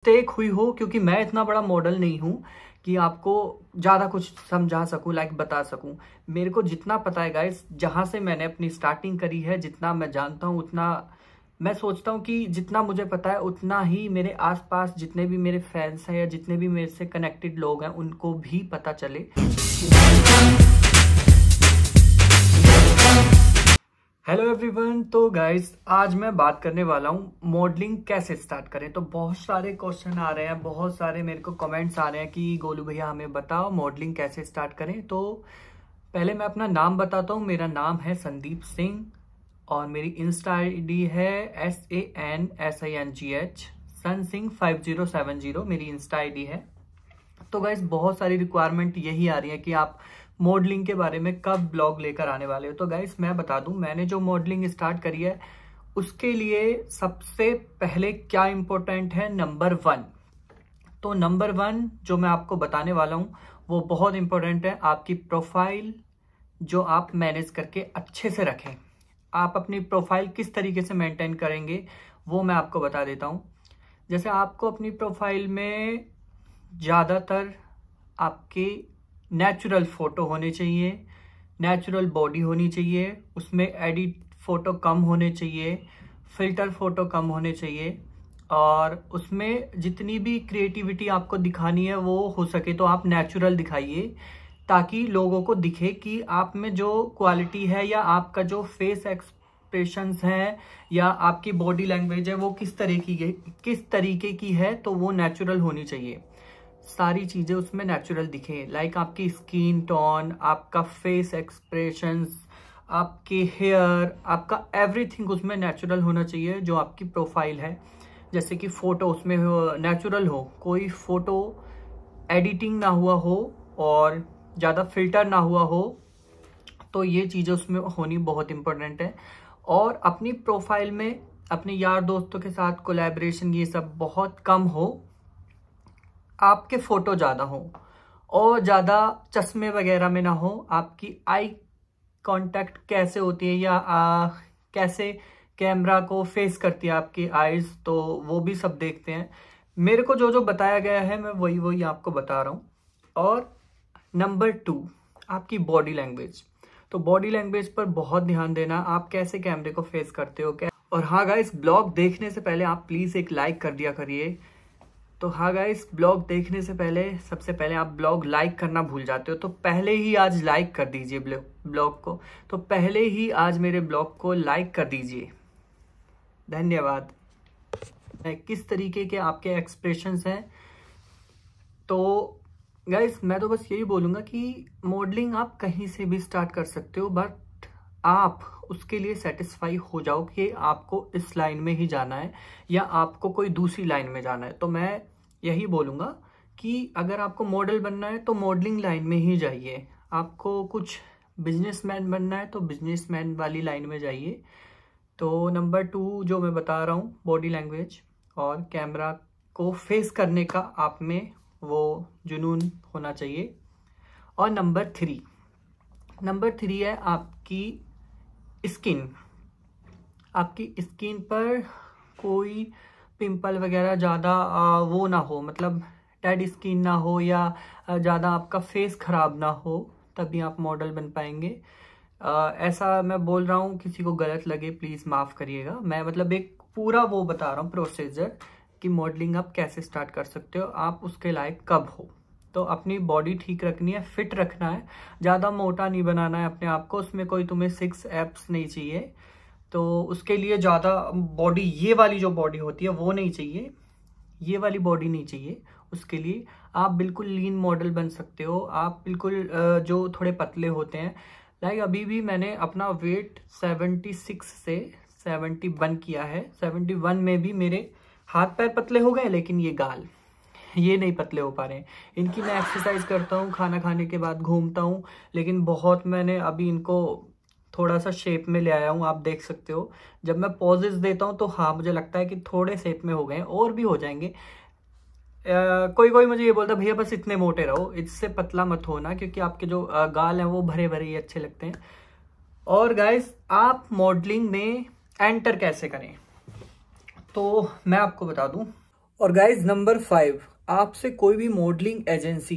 Mistake हुई हो, क्योंकि मैं इतना बड़ा मॉडल नहीं हूँ कि आपको ज़्यादा कुछ समझा सकूँ, लाइक बता सकूँ। मेरे को जितना पता है गाइस, जहाँ से मैंने अपनी स्टार्टिंग करी है, जितना मैं जानता हूँ उतना मैं सोचता हूँ कि जितना मुझे पता है उतना ही मेरे आसपास जितने भी मेरे फैंस हैं या जितने भी मेरे से कनेक्टेड लोग हैं उनको भी पता चले। हेलो एवरीवन, तो गाइस आज मैं बात करने वाला हूँ मॉडलिंग कैसे स्टार्ट करें। तो बहुत सारे क्वेश्चन आ रहे हैं, बहुत सारे मेरे को कमेंट्स आ रहे हैं कि गोलू भैया हमें बताओ मॉडलिंग कैसे स्टार्ट करें। तो पहले मैं अपना नाम बताता हूँ। मेरा नाम है संदीप सिंह और मेरी इंस्टा आईडी है SANSINGH सन सिंह 5070 मेरी इंस्टा आईडी है। तो गाइस बहुत सारी रिक्वायरमेंट यही आ रही है कि आप मॉडलिंग के बारे में कब ब्लॉग लेकर आने वाले हो। तो गाइस मैं बता दूं, मैंने जो मॉडलिंग स्टार्ट करी है उसके लिए सबसे पहले क्या इंपॉर्टेंट है, नंबर 1। तो नंबर 1 जो मैं आपको बताने वाला हूं वो बहुत इंपॉर्टेंट है। आपकी प्रोफाइल जो आप मैनेज करके अच्छे से रखें। आप अपनी प्रोफाइल किस तरीके से मेंटेन करेंगे वो मैं आपको बता देता हूं। जैसे आपको अपनी प्रोफाइल में ज़्यादातर आपके नेचुरल फोटो होने चाहिए, नेचुरल बॉडी होनी चाहिए, उसमें एडिट फोटो कम होने चाहिए, फिल्टर फोटो कम होने चाहिए, और उसमें जितनी भी क्रिएटिविटी आपको दिखानी है वो हो सके तो आप नेचुरल दिखाइए, ताकि लोगों को दिखे कि आप में जो क्वालिटी है या आपका जो फेस एक्सप्रेशंस हैं या आपकी बॉडी लैंग्वेज है वो किस तरीके की है, तो वो नेचुरल होनी चाहिए। सारी चीजें उसमें नेचुरल दिखे, लाइक आपकी स्किन टोन, आपका फेस एक्सप्रेशंस, आपके हेयर, आपका एवरीथिंग उसमें नेचुरल होना चाहिए जो आपकी प्रोफाइल है। जैसे कि फोटो उसमें नेचुरल हो, कोई फोटो एडिटिंग ना हुआ हो और ज़्यादा फिल्टर ना हुआ हो। तो ये चीज़ें उसमें होनी बहुत इंपॉर्टेंट है। और अपनी प्रोफाइल में अपने यार दोस्तों के साथ कोलैबोरेशन ये सब बहुत कम हो, आपके फोटो ज़्यादा हो और ज़्यादा चश्मे वगैरह में ना हो। आपकी आई कांटेक्ट कैसे होती है या कैसे कैमरा को फेस करती है आपकी आईज, तो वो भी सब देखते हैं। मेरे को जो जो बताया गया है मैं वही वही आपको बता रहा हूँ। और नंबर 2 आपकी बॉडी लैंग्वेज। तो बॉडी लैंग्वेज पर बहुत ध्यान देना, आप कैसे कैमरे को फेस करते हो। और हाँ गाइस, ब्लॉग देखने से पहले आप प्लीज़ एक लाइक कर दिया करिए। तो हाँ गाइस, ब्लॉग देखने से पहले सबसे पहले आप ब्लॉग लाइक करना भूल जाते हो, तो पहले ही आज लाइक कर दीजिए ब्लॉग को। तो पहले ही आज मेरे ब्लॉग को लाइक कर दीजिए। धन्यवाद। किस तरीके के आपके एक्सप्रेशंस हैं। तो गाइस मैं तो बस यही बोलूँगा कि मॉडलिंग आप कहीं से भी स्टार्ट कर सकते हो, बट आप उसके लिए सेटिस्फाई हो जाओ कि आपको इस लाइन में ही जाना है या आपको कोई दूसरी लाइन में जाना है। तो मैं यही बोलूँगा कि अगर आपको मॉडल बनना है तो मॉडलिंग लाइन में ही जाइए। आपको कुछ बिजनेसमैन बनना है तो बिजनेसमैन वाली लाइन में जाइए। तो नंबर 2 जो मैं बता रहा हूँ, बॉडी लैंग्वेज और कैमरा को फेस करने का आप में वो जुनून होना चाहिए। और नंबर 3 है आपकी स्किन। आपकी स्किन पर कोई पिंपल वगैरह ज़्यादा वो ना हो, मतलब डेड स्किन ना हो या ज़्यादा आपका फेस ख़राब ना हो, तभी आप मॉडल बन पाएंगे। ऐसा मैं बोल रहा हूँ, किसी को गलत लगे प्लीज़ माफ़ करिएगा। मैं मतलब एक पूरा वो बता रहा हूँ प्रोसीजर कि मॉडलिंग आप कैसे स्टार्ट कर सकते हो, आप उसके लायक कब हो। तो अपनी बॉडी ठीक रखनी है, फिट रखना है, ज़्यादा मोटा नहीं बनाना है अपने आप को। उसमें कोई तुम्हें 6 एब्स नहीं चाहिए, तो उसके लिए ज़्यादा बॉडी, ये वाली जो बॉडी होती है वो नहीं चाहिए, ये वाली बॉडी नहीं चाहिए। उसके लिए आप बिल्कुल लीन मॉडल बन सकते हो। आप बिल्कुल जो थोड़े पतले होते हैं, लाइक अभी भी मैंने अपना वेट 76 से 71 किया है। 71 में भी मेरे हाथ पैर पतले हो गए, लेकिन ये गाल ये नहीं पतले हो पा रहे हैं। इनकी मैं एक्सरसाइज करता हूँ, खाना खाने के बाद घूमता हूँ, लेकिन बहुत मैंने अभी इनको थोड़ा सा शेप में ले आया हूँ। आप देख सकते हो जब मैं पॉजेस देता हूँ तो हाँ मुझे लगता है कि थोड़े शेप में हो गए हैं, और भी हो जाएंगे। कोई मुझे ये बोलता भैया बस इतने मोटे रहो, इससे पतला मत होना, क्योंकि आपके जो गाल हैं वो भरे भरे ही अच्छे लगते हैं। और गाइस आप मॉडलिंग में एंटर कैसे करें, तो मैं आपको बता दूं। और गाइज नंबर 5, आपसे कोई भी मॉडलिंग एजेंसी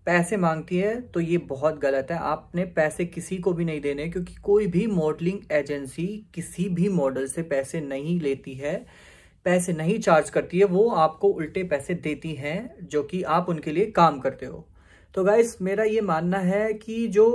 पैसे मांगती है तो ये बहुत गलत है। आपने पैसे किसी को भी नहीं देने, क्योंकि कोई भी मॉडलिंग एजेंसी किसी भी मॉडल से पैसे नहीं लेती है, पैसे नहीं चार्ज करती है। वो आपको उल्टे पैसे देती हैं जो कि आप उनके लिए काम करते हो। तो गाइस मेरा ये मानना है कि जो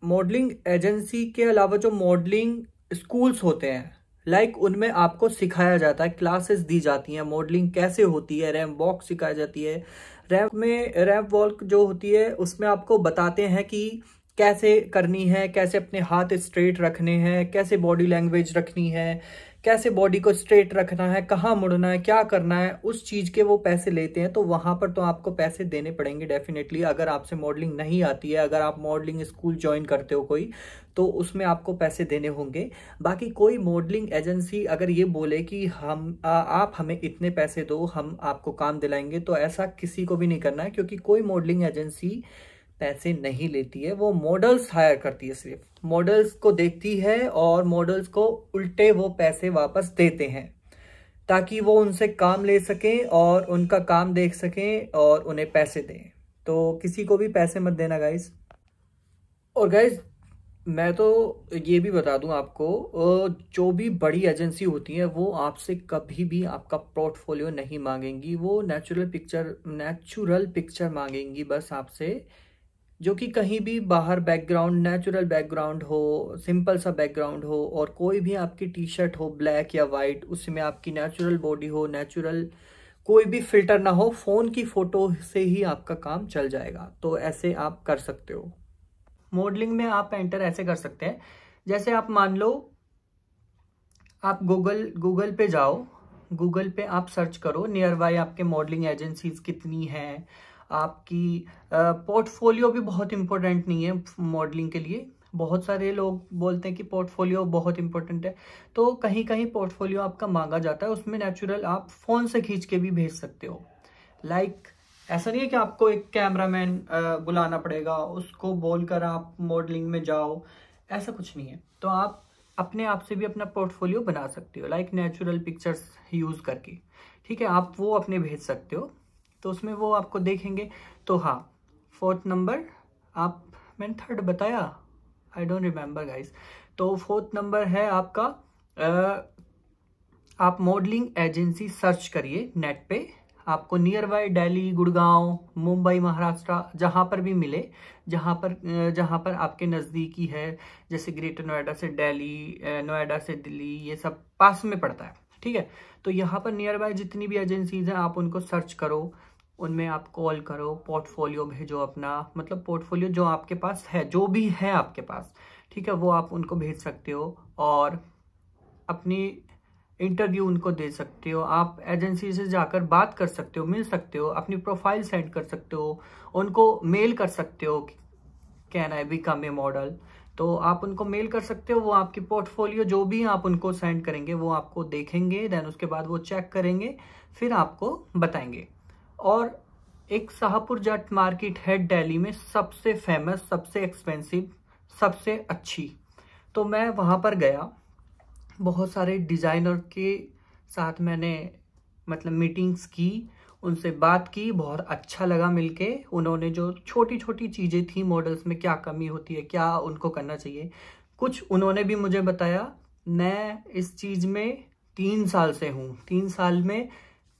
मॉडलिंग एजेंसी के अलावा जो मॉडलिंग स्कूल्स होते हैं, लाइक उनमें आपको सिखाया जाता है, क्लासेस दी जाती हैं, मॉडलिंग कैसे होती है, रैंप वॉक सिखाई जाती है। रैंप वॉक जो होती है उसमें आपको बताते हैं कि कैसे करनी है, कैसे अपने हाथ स्ट्रेट रखने हैं, कैसे बॉडी लैंग्वेज रखनी है, कैसे बॉडी को स्ट्रेट रखना है, कहाँ मुड़ना है, क्या करना है, उस चीज के वो पैसे लेते हैं। तो वहां पर तो आपको पैसे देने पड़ेंगे डेफिनेटली। अगर आपसे मॉडलिंग नहीं आती है, अगर आप मॉडलिंग स्कूल ज्वाइन करते हो कोई, तो उसमें आपको पैसे देने होंगे। बाकी कोई मॉडलिंग एजेंसी अगर ये बोले कि आप हमें इतने पैसे दो, हम आपको काम दिलाएंगे, तो ऐसा किसी को भी नहीं करना है, क्योंकि कोई मॉडलिंग एजेंसी पैसे नहीं लेती है। वो मॉडल्स हायर करती है, सिर्फ मॉडल्स को देखती है और मॉडल्स को उल्टे वो पैसे वापस देते हैं, ताकि वो उनसे काम ले सकें और उनका काम देख सकें और उन्हें पैसे दें। तो किसी को भी पैसे मत देना गाइस। और गाइस मैं तो ये भी बता दूं आपको, जो भी बड़ी एजेंसी होती है वो आपसे कभी भी आपका पोर्टफोलियो नहीं मांगेंगी। वो नेचुरल पिक्चर मांगेंगी बस आपसे, जो कि कहीं भी बाहर बैकग्राउंड, नेचुरल बैकग्राउंड हो, सिंपल सा बैकग्राउंड हो, और कोई भी आपकी टी शर्ट हो ब्लैक या वाइट, उसमें आपकी नेचुरल बॉडी हो, नेचुरल कोई भी फिल्टर ना हो, फोन की फोटो से ही आपका काम चल जाएगा। तो ऐसे आप कर सकते हो। मॉडलिंग में आप एंटर ऐसे कर सकते हैं, जैसे आप मान लो आप गूगल पे जाओ, गूगल पे आप सर्च करो नियर बाय आपके मॉडलिंग एजेंसीज कितनी हैं। आपकी पोर्टफोलियो भी बहुत इंपॉर्टेंट नहीं है मॉडलिंग के लिए। बहुत सारे लोग बोलते हैं कि पोर्टफोलियो बहुत इंपॉर्टेंट है, तो कहीं कहीं पोर्टफोलियो आपका मांगा जाता है, उसमें नेचुरल आप फोन से खींच के भी भेज सकते हो। लाइक ऐसा नहीं है कि आपको एक कैमरामैन बुलाना पड़ेगा, उसको बोलकर आप मॉडलिंग में जाओ, ऐसा कुछ नहीं है। तो आप अपने आप से भी अपना पोर्टफोलियो बना सकते हो, लाइक नेचुरल पिक्चर्स यूज करके। ठीक है, आप वो अपने भेज सकते हो, तो उसमें वो आपको देखेंगे। तो हाँ, 4th नंबर आप, मैंने 3rd बताया, आई डोंट रिमेम्बर गाइस। तो 4th नंबर है आपका, आप मॉडलिंग एजेंसी सर्च करिए नेट पे। आपको नियर बाय दिल्ली, गुड़गांव, मुंबई, महाराष्ट्र, जहां पर भी मिले, जहां पर आपके नजदीकी है, जैसे ग्रेटर नोएडा से दिल्ली, नोएडा से दिल्ली, ये सब पास में पड़ता है। ठीक है, तो यहाँ पर नियर बाय जितनी भी एजेंसीज हैं आप उनको सर्च करो, उनमें आप कॉल करो, पोर्टफोलियो भेजो अपना, मतलब पोर्टफोलियो जो आपके पास है, जो भी है आपके पास, ठीक है, वो आप उनको भेज सकते हो और अपनी इंटरव्यू उनको दे सकते हो। आप एजेंसी से जाकर बात कर सकते हो, मिल सकते हो, अपनी प्रोफाइल सेंड कर सकते हो, उनको मेल कर सकते हो, can I become a model, तो आप उनको मेल कर सकते हो। वो आपकी पोर्टफोलियो जो भी आप उनको सेंड करेंगे वो आपको देखेंगे, देन उसके बाद वो चेक करेंगे, फिर आपको बताएंगे। और एक शाहपुर जट मार्केट है दिल्ली में, सबसे फेमस, सबसे एक्सपेंसिव, सबसे अच्छी। तो मैं वहां पर गया, बहुत सारे डिजाइनर के साथ मैंने मतलब मीटिंग्स की, उनसे बात की, बहुत अच्छा लगा मिलके। उन्होंने जो छोटी छोटी चीजें थी मॉडल्स में, क्या कमी होती है, क्या उनको करना चाहिए, कुछ उन्होंने भी मुझे बताया। मैं इस चीज में 3 साल से हूँ, 3 साल में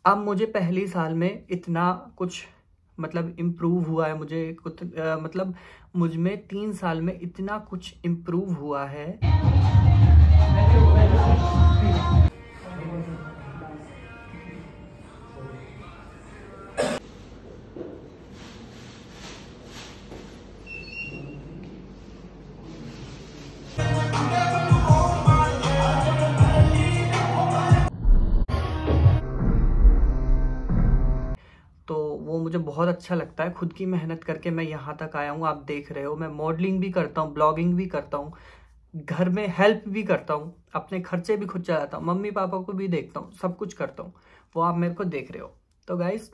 अब मुझे पहली साल में इतना कुछ मतलब इम्प्रूव हुआ है, मुझे कुछ मतलब मुझ में 3 साल में इतना कुछ इम्प्रूव हुआ है। तो वो मुझे बहुत अच्छा लगता है, खुद की मेहनत करके मैं यहाँ तक आया हूँ। आप देख रहे हो मैं मॉडलिंग भी करता हूँ, ब्लॉगिंग भी करता हूँ, घर में हेल्प भी करता हूँ, अपने खर्चे भी खुद चलाता हूँ, मम्मी पापा को भी देखता हूँ, सब कुछ करता हूँ, वो आप मेरे को देख रहे हो। तो गाइस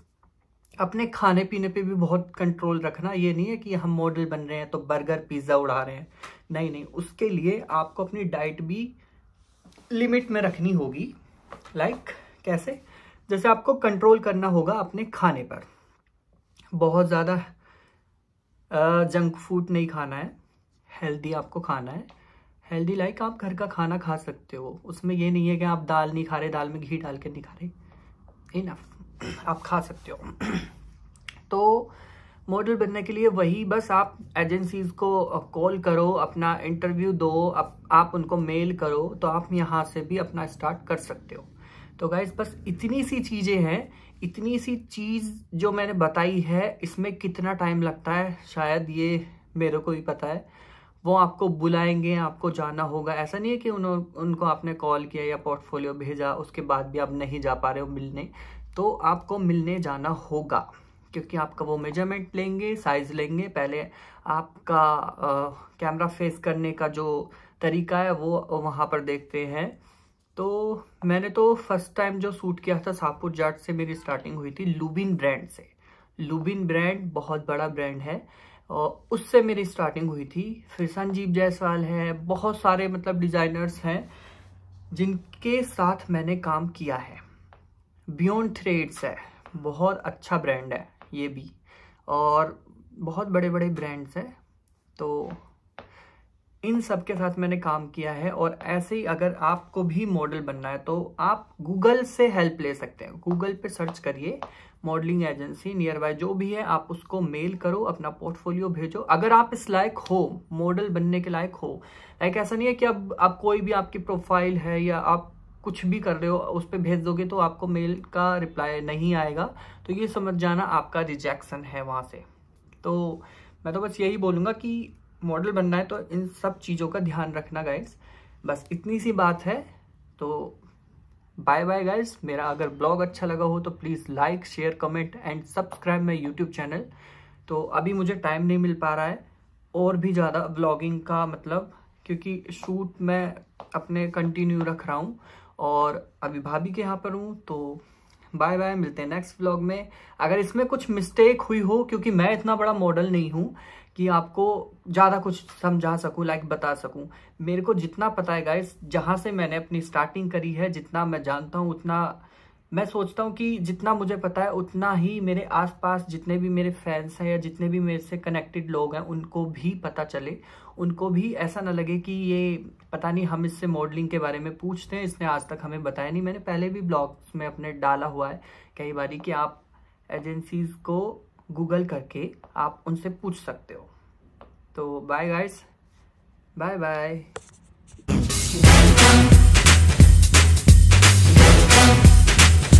अपने खाने पीने पे भी बहुत कंट्रोल रखना। ये नहीं है कि हम मॉडल बन रहे हैं तो बर्गर पिज्ज़ा उड़ा रहे हैं, नहीं नहीं, उसके लिए आपको अपनी डाइट भी लिमिट में रखनी होगी। लाइक कैसे, जैसे आपको कंट्रोल करना होगा अपने खाने पर, बहुत ज़्यादा जंक फूड नहीं खाना है, हेल्दी आपको खाना है। हेल्दी लाइक आप घर का खाना खा सकते हो, उसमें ये नहीं है कि आप दाल नहीं खा रहे, दाल में घी डाल के नहीं खा रहे, इनफ आप खा सकते हो। तो मॉडल बनने के लिए वही बस आप एजेंसीज को कॉल करो, अपना इंटरव्यू दो, आप उनको मेल करो, तो आप यहाँ से भी अपना स्टार्ट कर सकते हो। तो गाइस बस इतनी सी चीज़ें हैं, इतनी सी चीज़ जो मैंने बताई है, इसमें कितना टाइम लगता है शायद ये मेरे को ही पता है। वो आपको बुलाएंगे, आपको जाना होगा, ऐसा नहीं है कि उनको आपने कॉल किया या पोर्टफोलियो भेजा उसके बाद भी आप नहीं जा पा रहे हो मिलने, तो आपको मिलने जाना होगा, क्योंकि आपका वो मेजरमेंट लेंगे, साइज लेंगे, पहले आपका कैमरा फेस करने का जो तरीका है वो वहाँ पर देखते हैं। तो मैंने तो फर्स्ट टाइम जो शूट किया था शाहपुर जाट से मेरी स्टार्टिंग हुई थी, लुबिन ब्रांड से। लुबिन ब्रांड बहुत बड़ा ब्रांड है और उससे मेरी स्टार्टिंग हुई थी। फिर संजीव जायसवाल है, बहुत सारे मतलब डिजाइनर्स हैं जिनके साथ मैंने काम किया है। बियॉन्ड थ्रेड्स है, बहुत अच्छा ब्रांड है ये भी, और बहुत बड़े बड़े ब्रांड्स हैं। तो इन सब के साथ मैंने काम किया है। और ऐसे ही अगर आपको भी मॉडल बनना है तो आप गूगल से हेल्प ले सकते हैं। गूगल पे सर्च करिए मॉडलिंग एजेंसी नियर बाय, जो भी है आप उसको मेल करो, अपना पोर्टफोलियो भेजो। अगर आप इस लायक हो, मॉडल बनने के लायक हो, लाइक ऐसा नहीं है कि अब आप कोई भी आपकी प्रोफाइल है या आप कुछ भी कर रहे हो उस पर भेज दोगे तो आपको मेल का रिप्लाई नहीं आएगा, तो ये समझ जाना आपका रिजेक्शन है वहाँ से। तो मैं तो बस यही बोलूँगा कि मॉडल बनना है तो इन सब चीज़ों का ध्यान रखना गाइस, बस इतनी सी बात है। तो बाय बाय गाइस। मेरा अगर ब्लॉग अच्छा लगा हो तो please like, share, comment and subscribe my YouTube channel. तो अभी मुझे टाइम नहीं मिल पा रहा है और भी ज़्यादा ब्लॉगिंग का, मतलब क्योंकि शूट मैं अपने कंटिन्यू रख रहा हूँ और अभी भाभी के यहाँ पर हूँ। तो बाय बाय, मिलते हैं नेक्स्ट व्लॉग में। अगर इसमें कुछ मिस्टेक हुई हो, क्योंकि मैं इतना बड़ा मॉडल नहीं हूँ कि आपको ज़्यादा कुछ समझा सकूँ, लाइक बता सकूँ। मेरे को जितना पता है गाइस, जहाँ से मैंने अपनी स्टार्टिंग करी है, जितना मैं जानता हूँ उतना मैं सोचता हूँ कि जितना मुझे पता है उतना ही मेरे आसपास जितने भी मेरे फैंस हैं या जितने भी मेरे से कनेक्टेड लोग हैं उनको भी पता चले, उनको भी ऐसा ना लगे कि ये पता नहीं हम इससे मॉडलिंग के बारे में पूछते हैं, इसने आज तक हमें बताया नहीं। मैंने पहले भी ब्लॉग्स में अपने डाला हुआ है कई बारी कि आप एजेंसीज को गूगल करके आप उनसे पूछ सकते हो। तो बाय गाइस, बाय बाय।